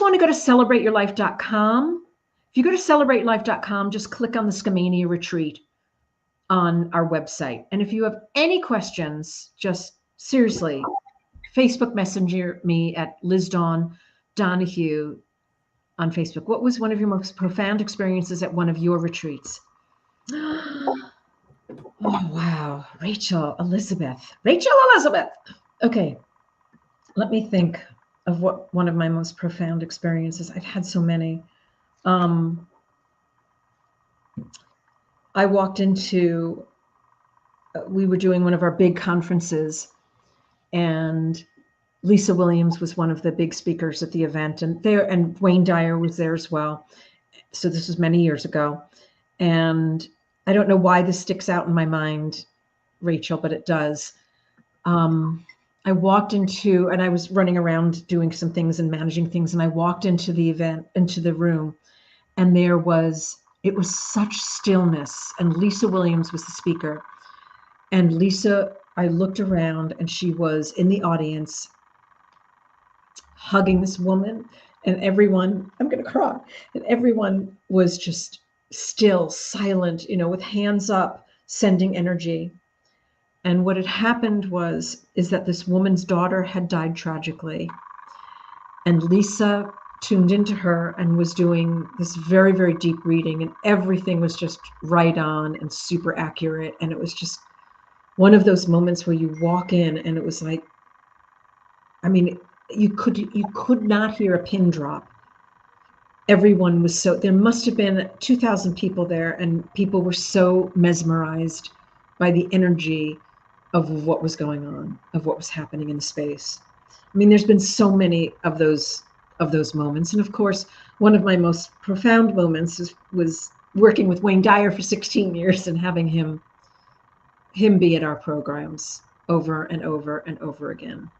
want to go to celebrateyourlife.com, if you go to celebrateyourlife.com, just click on the Skamania retreat on our website. And if you have any questions, just seriously, Facebook Messenger me at Liz Dawn Donahue on Facebook. What was one of your most profound experiences at one of your retreats? Oh, wow. Rachel Elizabeth. Okay, let me think of what one of my most profound experiences. I've had so many. I walked into, we were doing one of our big conferences, and Lisa Williams was one of the big speakers at the event, and Wayne Dyer was there as well. So this was many years ago. And I don't know why this sticks out in my mind, Rachel, but it does. I walked into, and I was running around doing some things and managing things, and I walked into the event, into the room, and it was such stillness. And Lisa Williams was the speaker. And Lisa, I looked around and she was in the audience hugging this woman, and everyone, I'm going to cry, and everyone was just still, silent, with hands up, sending energy. And what had happened is that this woman's daughter had died tragically. And Lisa tuned into her and was doing this very, very deep reading, and everything was just right on and super accurate. And it was just one of those moments where you walk in and it was like, I mean, you could not hear a pin drop. Everyone was there must have been 2,000 people there, and people were so mesmerized by the energy of what was going on, of what was happening in the space. I mean, there's been so many of those moments. And of course, one of my most profound moments was working with Wayne Dyer for 16 years and having him be at our programs over and over and over again.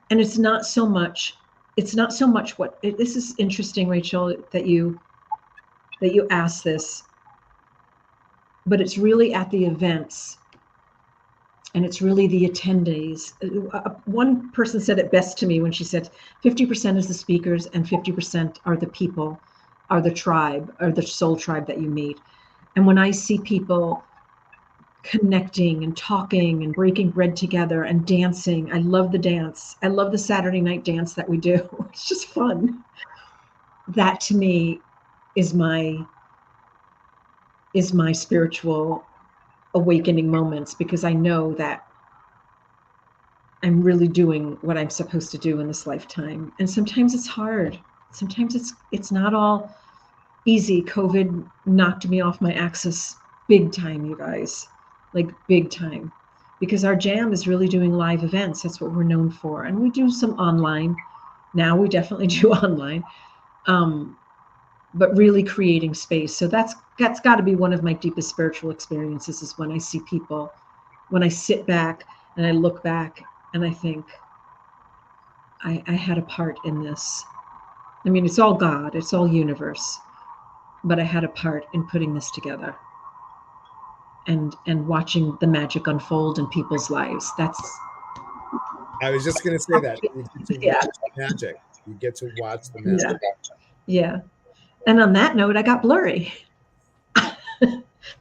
And it's not so much this is interesting, Rachel, that you asked this, but it's really at the events, and it's really the attendees. One person said it best to me when she said 50% is the speakers and 50% are the people, are the tribe, or the soul tribe that you meet. And when I see people connecting and talking and breaking bread together and dancing, I love the dance. I love the Saturday night dance that we do. It's just fun. That to me is my spiritual awakening moments, because I know that I'm really doing what I'm supposed to do in this lifetime. And sometimes it's hard. Sometimes it's not all easy. COVID knocked me off my axis big time, you guys, like big time, because our jam is really doing live events. That's what we're known for. And we do some online. Now we definitely do online. But really creating space. So that's got to be one of my deepest spiritual experiences, is when I see people, when I sit back and I look back and I think I had a part in this. I mean, it's all God, it's all universe, but I had a part in putting this together and watching the magic unfold in people's lives. I was just going to say that you get to Yeah, watch the magic. You get to watch the magic. yeah, yeah. And on that note, I got blurry.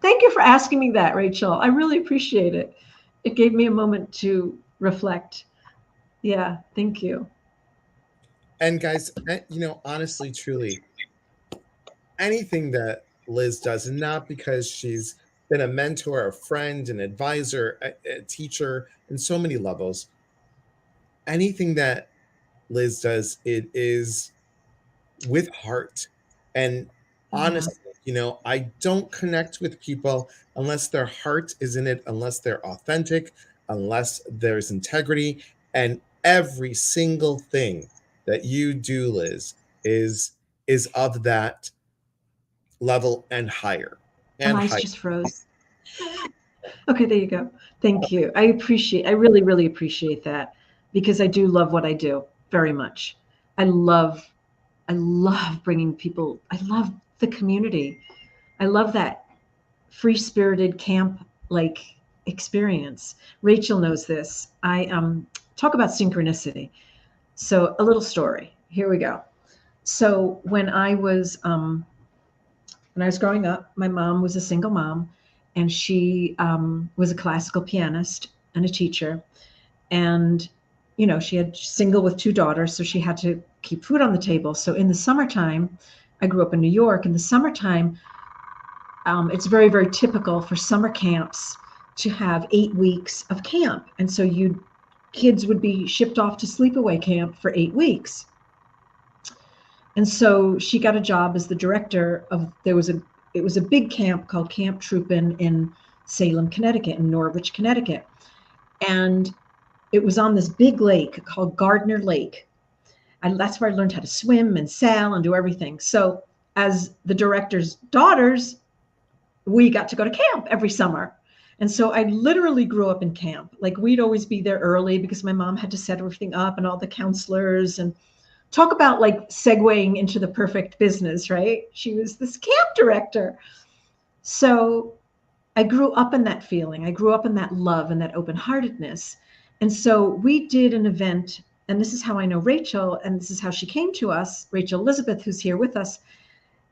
Thank you for asking me that, Rachel. I really appreciate it. It gave me a moment to reflect. Yeah, thank you. And guys, honestly, truly, anything that Liz does, and not because she's been a mentor, a friend, an advisor, a teacher in so many levels, anything that Liz does, it is with heart. And Yeah. honestly, I don't connect with people unless their heart is in it, unless they're authentic, unless there's integrity. And every single thing that you do, Liz, is of that level and higher My and eyes higher. just froze. Okay, there you go. Thank you. I really, really appreciate that, because I do love what I do very much. I love, I love bringing people, I love the community. I love that free spirited camp like experience. Rachel knows this. I talk about synchronicity. So, a little story. Here we go. So, when I was growing up, my mom was a single mom, and she was a classical pianist and a teacher. And, she had single with two daughters, so she had to keep food on the table. So in the summertime, I grew up in New York. In the summertime, it's very, very typical for summer camps to have 8 weeks of camp. And so kids would be shipped off to sleepaway camp for 8 weeks. And so she got a job as the director of, it was a big camp called Camp Troopin in Salem, Connecticut, in Norwich, Connecticut. And it was on this big lake called Gardner Lake. And that's where I learned how to swim and sail and do everything. So as the director's daughters, we got to go to camp every summer. And so I literally grew up in camp. Like, we'd always be there early because my mom had to set everything up, and all the counselors, and talk about like segueing into the perfect business, right? She was this camp director. So I grew up in that feeling. I grew up in that love and that open-heartedness. And so we did an event, and this is how I know Rachel, and this is how she came to us, Rachel Elizabeth, who's here with us.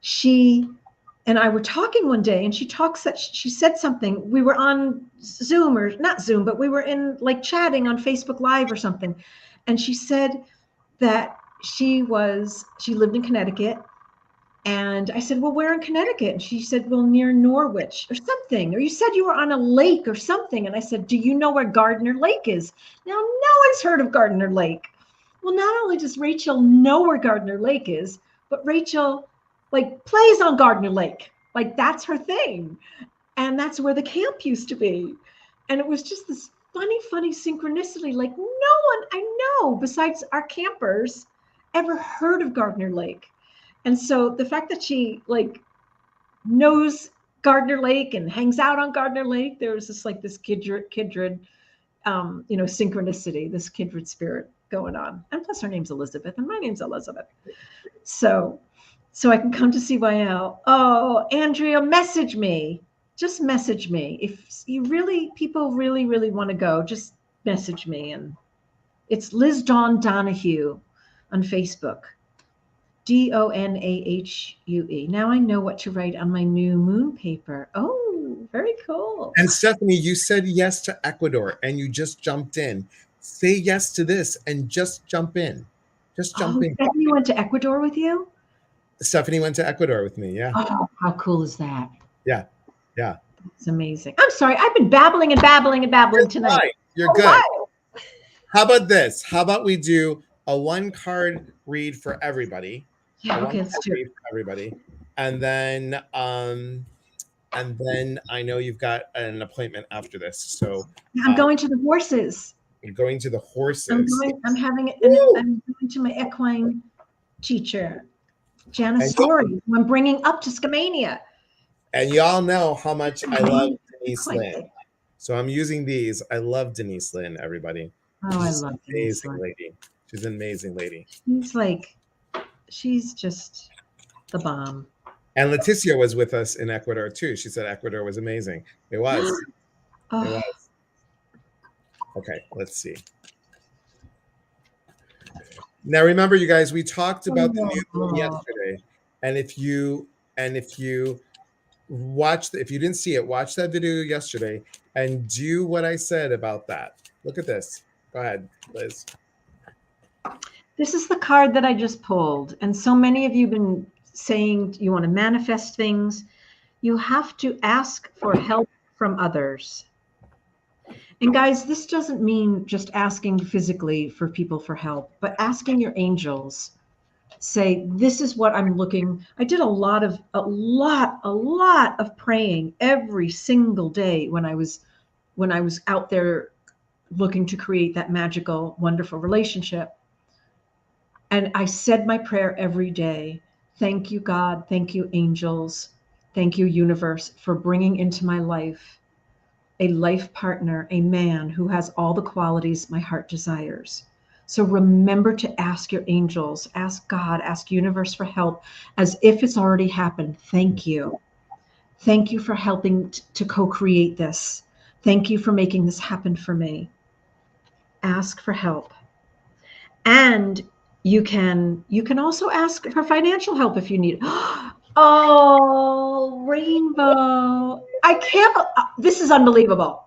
She and I were talking one day, and she said something. We were on Zoom, or not Zoom, but we were in like chatting on Facebook Live or something. And she said that she lived in Connecticut. And I said, well, where in Connecticut? And she said, well, near Norwich or something. Or you said you were on a lake or something. And I said, do you know where Gardner Lake is? Now, no one's heard of Gardner Lake. Well, not only does Rachel know where Gardner Lake is, but Rachel like plays on Gardner Lake. Like, that's her thing. And that's where the camp used to be. And it was just this funny synchronicity. Like, no one I know besides our campers ever heard of Gardner Lake. And so the fact that she like knows Gardner Lake and hangs out on Gardner Lake, there was this kindred synchronicity, this kindred spirit going on. And plus her name's Elizabeth and my name's Elizabeth. So I can come to CYL. Oh, Andrea, message me. Just message me. If people really want to go, just message me. And it's Liz Dawn Donahue on Facebook. Donahue. Now I know what to write on my new moon paper. Oh, very cool. And Stephanie, you said yes to Ecuador and you just jumped in. Say yes to this and just jump in. Just jump in. Stephanie went to Ecuador with you? Stephanie went to Ecuador with me. Yeah. Oh, how cool is that? Yeah. It's amazing. I'm sorry. I've been babbling tonight. Right. You're good. Wow. How about this? How about we do a one card read for everybody? Yeah, okay, let's do it. For everybody. and then I know you've got an appointment after this. So I'm going to the horses. you're going to the horses. I'm having it, and Woo! I'm going to my equine teacher, Janice And, Story, who I'm bringing up to Skamania. and y'all know how much I love Denise Equine Lynn. day. So I'm using these. I love Denise Lynn, everybody. Oh, I She's love an Denise amazing Lynn. lady. She's an amazing lady. She's just the bomb. And Leticia was with us in Ecuador too. She said Ecuador was amazing. It was. It Oh, was. Okay, let's see. Now remember, you guys, we talked about the new moon yesterday. And if you if you didn't see it, watch that video yesterday and do what I said about that. Look at this. Go ahead, Liz. this is the card that I just pulled. And so many of you have been saying you want to manifest things. You have to ask for help from others. And guys, this doesn't mean just asking physically for people for help, but asking your angels. Say, this is what I'm looking. I did a lot of praying every single day when I was out there looking to create that magical, wonderful relationship. And I said my prayer every day. Thank you, God. Thank you, angels. Thank you, universe, for bringing into my life a life partner, a man who has all the qualities my heart desires. So remember to ask your angels, ask God, ask universe for help as if it's already happened. Thank you. Thank you for helping to co-create this. Thank you for making this happen for me. Ask for help. And you can also ask for financial help if you need. Oh, rainbow. I can't, this is unbelievable.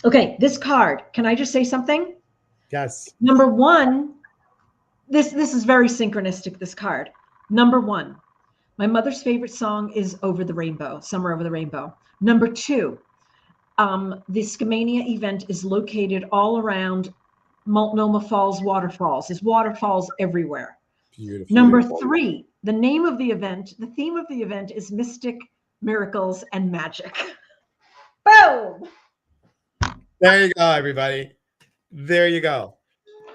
Okay, this card. Can I just say something? Yes. Number one, this is very synchronistic, this card. Number one, my mother's favorite song is Over the Rainbow, Somewhere Over the Rainbow. Number two, the Skamania event is located all around Multnomah Falls waterfalls. There's waterfalls everywhere. Beautiful. Number three, the theme of the event is Mystic, Miracles, and Magic. Boom! There you go, everybody. There you go.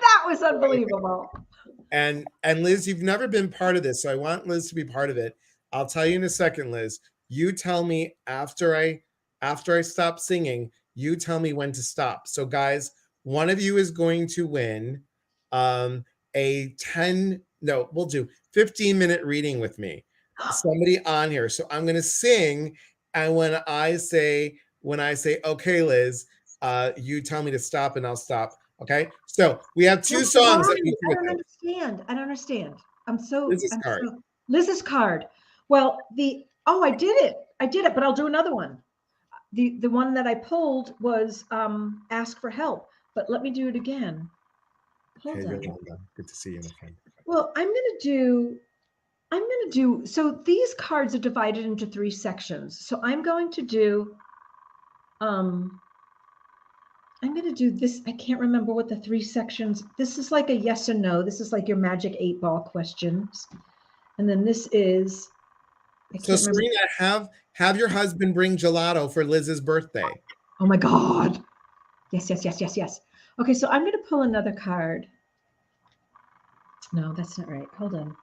That was unbelievable. And Liz, you've never been part of this, so I want Liz to be part of it. I'll tell you in a second, Liz. You tell me after I stop singing, you tell me when to stop. So guys, one of you is going to win a 15-minute reading with me. Somebody on here. So I'm going to sing, and when I say okay, Liz, you tell me to stop and I'll stop. Okay, so we have two songs that we I don't understand. Liz's card. Liz's card. Well, I did it, but I'll do another one. The one that I pulled was ask for help, but let me do it again. Hold on. Yolanda. Good to see you, my friend. Well, I'm gonna do, so these cards are divided into 3 sections. So I'm going to do this. I can't remember what the 3 sections. This is like a yes or no. This is like your magic 8-ball questions. And then this is, So Serena, have your husband bring gelato for Liz's birthday. Oh my God. Yes. Okay, so I'm going to pull another card. No, that's not right. Hold on.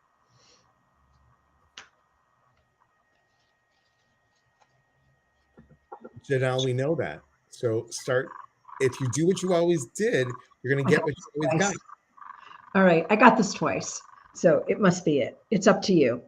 Janelle, we know that. So if you do what you always did, you're going to get what you always got. All right, I got this twice. So it must be it. It's up to you.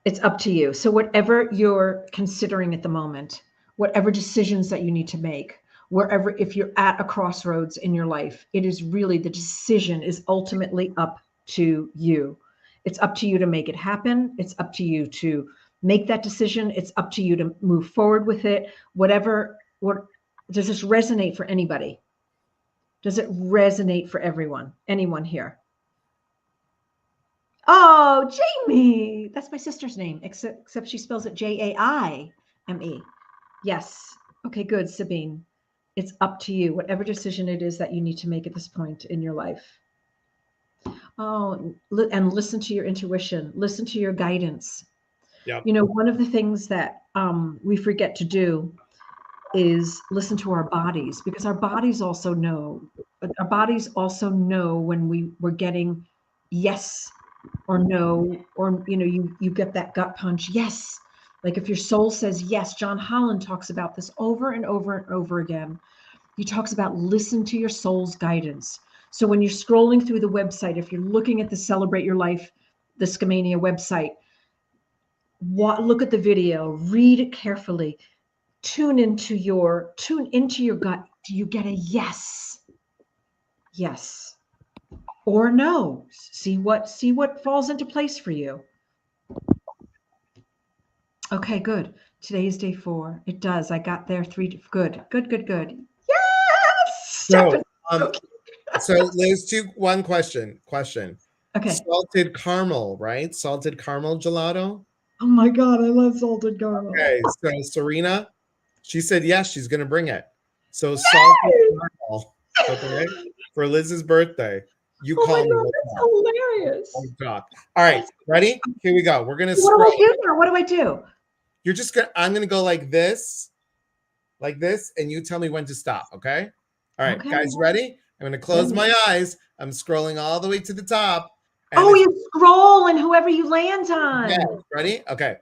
It's up to you. So whatever you're considering at the moment, whatever decisions that you need to make, if you're at a crossroads in your life, it is really, the decision is ultimately up to you. It's up to you to make it happen. It's up to you to make that decision. It's up to you to move forward with it. Does this resonate for anybody? Does it resonate for everyone? Anyone here? Oh, Jamie. That's my sister's name, except she spells it Jaime. Yes. Okay, good, Sabine. It's up to you, whatever decision it is that you need to make at this point in your life. Oh, and listen to your intuition, listen to your guidance. Yep. You know, one of the things that we forget to do is listen to our bodies, because our bodies also know. Our bodies also know when we're getting yes or no, or you get that gut punch. Yes, like if your soul says yes. John Holland talks about this over and over and over again. He talks about listen to your soul's guidance. So when you're scrolling through the website, if you're looking at the Celebrate Your Life, the Scamania website, look at the video, read it carefully, tune into your gut. Do you get a yes? Yes or no? See what falls into place for you. Okay, good. Today is day 4. It does. I got there 3. Good. Yes. So, Okay. so Liz, one question. Okay. Salted caramel, right? Salted caramel gelato. Oh my God, I love salted caramel. Okay, so Serena, she said yes, she's gonna bring it. So salted caramel, okay, for Liz's birthday. You Oh my call me. God, We'll that's talk. hilarious. We'll talk. All right, ready? Here we go. We're gonna What do scroll. I do now? What do I do? You're just gonna. I'm gonna go like this, and you tell me when to stop. Okay. All right, Okay. guys, ready? I'm gonna close my eyes. I'm scrolling all the way to the top. And Oh, you scroll and whoever you land on. yeah, ready? Okay.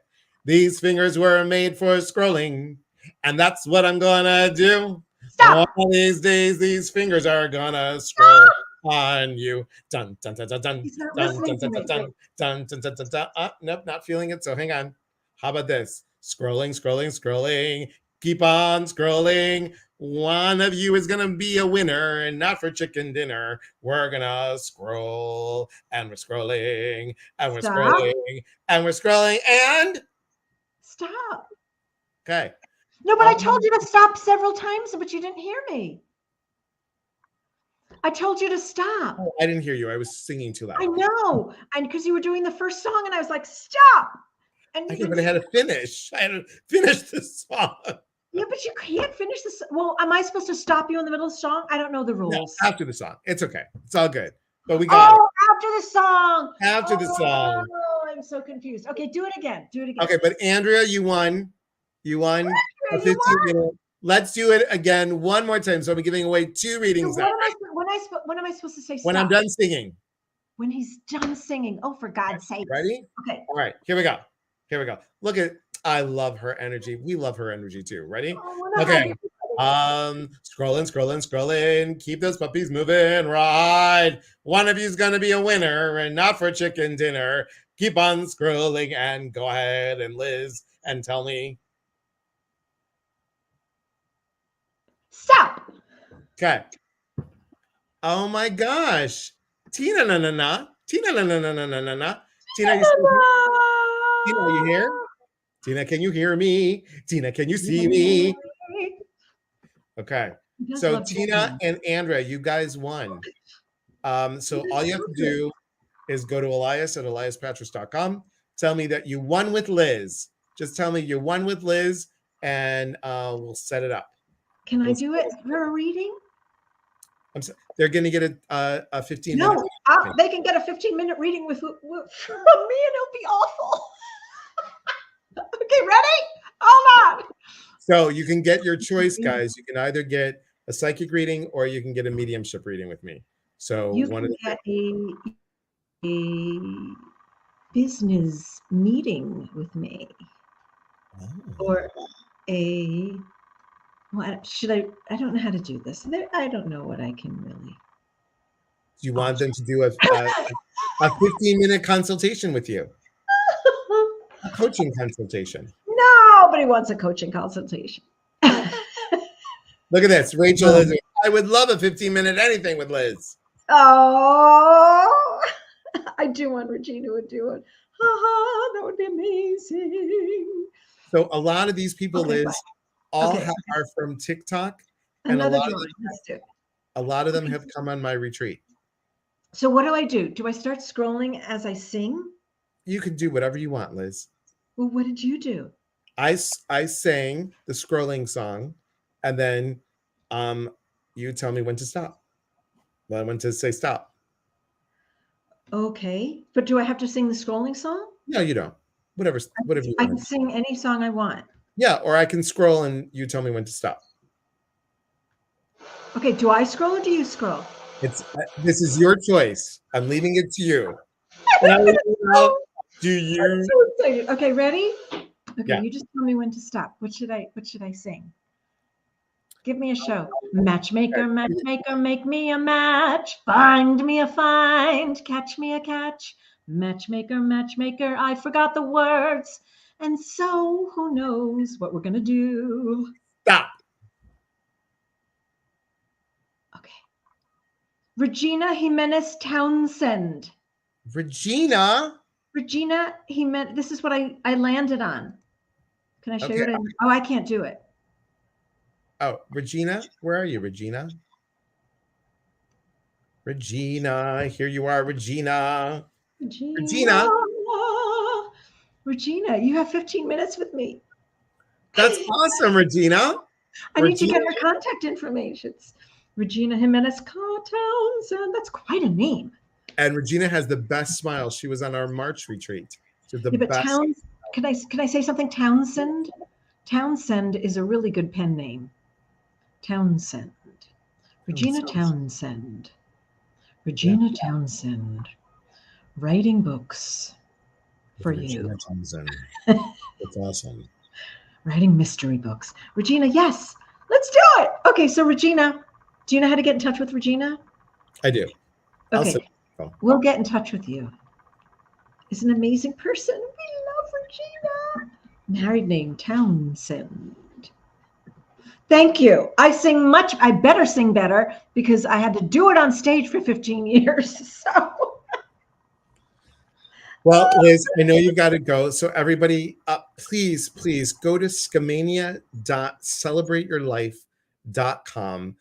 These fingers were made for scrolling, and that's what I'm gonna do. Stop. One of these days, these fingers are gonna scroll on you. Dun dun dun dun dun He's not dun listening dun to dun me. dun dun dun dun dun dun. Nope, not feeling it. So hang on. How about this? Scrolling. Keep on scrolling. One of you is gonna be a winner, and not for chicken dinner. We're gonna scroll, and we're scrolling, and we're Stop. scrolling, and we're scrolling, and Stop. okay. No, but I told you to stop several times, but you didn't hear me. I told you to stop. Oh, I didn't hear you. I was singing too loud. I know. And because you were doing the first song and I was like, stop. And you But I had to finish. I had to finish the song. Yeah, but you can't finish this. Well, am I supposed to stop you in the middle of the song? I don't know the rules. No, after the song. It's okay. It's all good. But we got it. After the song. After the song. Oh, I'm so confused. Okay, do it again. Okay, but Andrea, you won. You won a Andrea, 15-minute. Let's do it again one more time. So I'm giving away 2 readings So now. when am I supposed to say stop? When I'm done singing. When he's done singing. Oh, for God's sake. Ready? Okay. All right, here we go. Look at, I love her energy. We love her energy too. Ready? Okay. Scrolling. Keep those puppies moving. Right. One of you's gonna be a winner, and not for chicken dinner. Keep on scrolling, and go ahead, and Liz, and tell me. Stop. Okay. Oh my gosh. Tina na na na. Tina na na na na na na na. Tina, are you here? Tina, can you hear me? Tina, can you see me? Okay. So Tina and Andrea, you guys won. So all you have to do is go to Elias at eliaspatras.com. Tell me that you won with Liz. Just tell me you won with Liz, and we'll set it up. Can I do it for a reading? They're going to get a 15-minute. No, they can get a 15-minute reading from me, and it'll be awful. Okay, ready? Hold on. So you can get your choice, guys. You can either get a psychic reading or you can get a mediumship reading with me. So you can get a business meeting with me, or should I don't know how to do this. I don't know what I can really. Do you want them to do a 15-minute consultation with you? A coaching consultation. Nobody wants a coaching consultation. Look at this. Rachel is, I would love a 15-minute anything with Liz. Oh, I do want Regina would do it. That would be amazing. So a lot of these people, Liz, are from TikTok. And a lot of them have come on my retreat. So what do I do? Do I start scrolling as I sing? You can do whatever you want, Liz. Well, what did you do? I sang the scrolling song, and then you tell me when to stop. Well, when to say stop. Okay. But do I have to sing the scrolling song? No, you don't. Whatever you I want can to. sing any song I want. Yeah, or I can scroll and you tell me when to stop. Okay. Do I scroll or do you scroll? This is your choice. I'm leaving it to you. I'm Now, do you? so excited. Okay, ready? Okay, Yeah. you just tell me when to stop. What should I sing? Give me a show. Matchmaker, matchmaker, make me a match. Find me a find. Catch me a catch. Matchmaker, matchmaker, I forgot the words. And so who knows what we're gonna do? Stop. Okay. Regina Jimenez Townsend. Regina. Regina Jimenez. This is what I landed on. Can I show Okay. you what I? Oh, I can't do it. Oh, Regina, where are you, Regina? Regina, here you are, Regina. Regina. Regina, Regina, you have 15 minutes with me. that's awesome, Regina. I need to Regina, get her contact information. Regina Jimenez Townsend. That's quite a name. and Regina has the best smile. She was on our March retreat. She has the Yeah, but best. can I say something? Townsend? Townsend is a really good pen name. Townsend. Regina Townsend. Yeah, Regina Townsend. Writing books for you. Regina Townsend. That's awesome. Writing mystery books. Regina, yes, let's do it. Okay, so Regina, do you know how to get in touch with Regina? I do. I'll Okay, send you. we'll get in touch with you. Is an amazing person. We love Regina. Married name Townsend. Thank you. I better sing better because I had to do it on stage for 15 years. So Well, Liz, I know you've got to go. So everybody, please go to scamania.celebrateyourlife.com.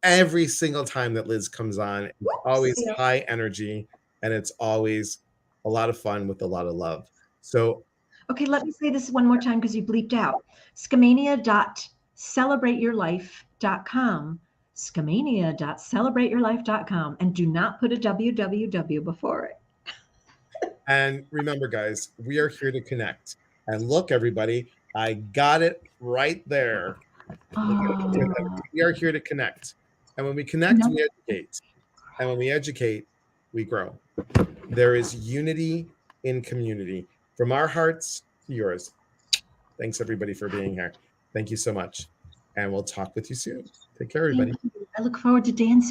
Every single time that Liz comes on, it's always high energy and it's always a lot of fun with a lot of love. So, okay, let me say this one more time because you bleeped out. Scamania.celebrateyourlife.com. Scamania.celebrateyourlife.com. And do not put a www before it. and remember, guys, we are here to connect. And look, everybody, I got it right there. We are here to connect. And when we connect, we educate. And when we educate, we grow. There is unity in community from our hearts to yours. Thanks, everybody, for being here. Thank you so much. And we'll talk with you soon. Take care, everybody. I look forward to dancing.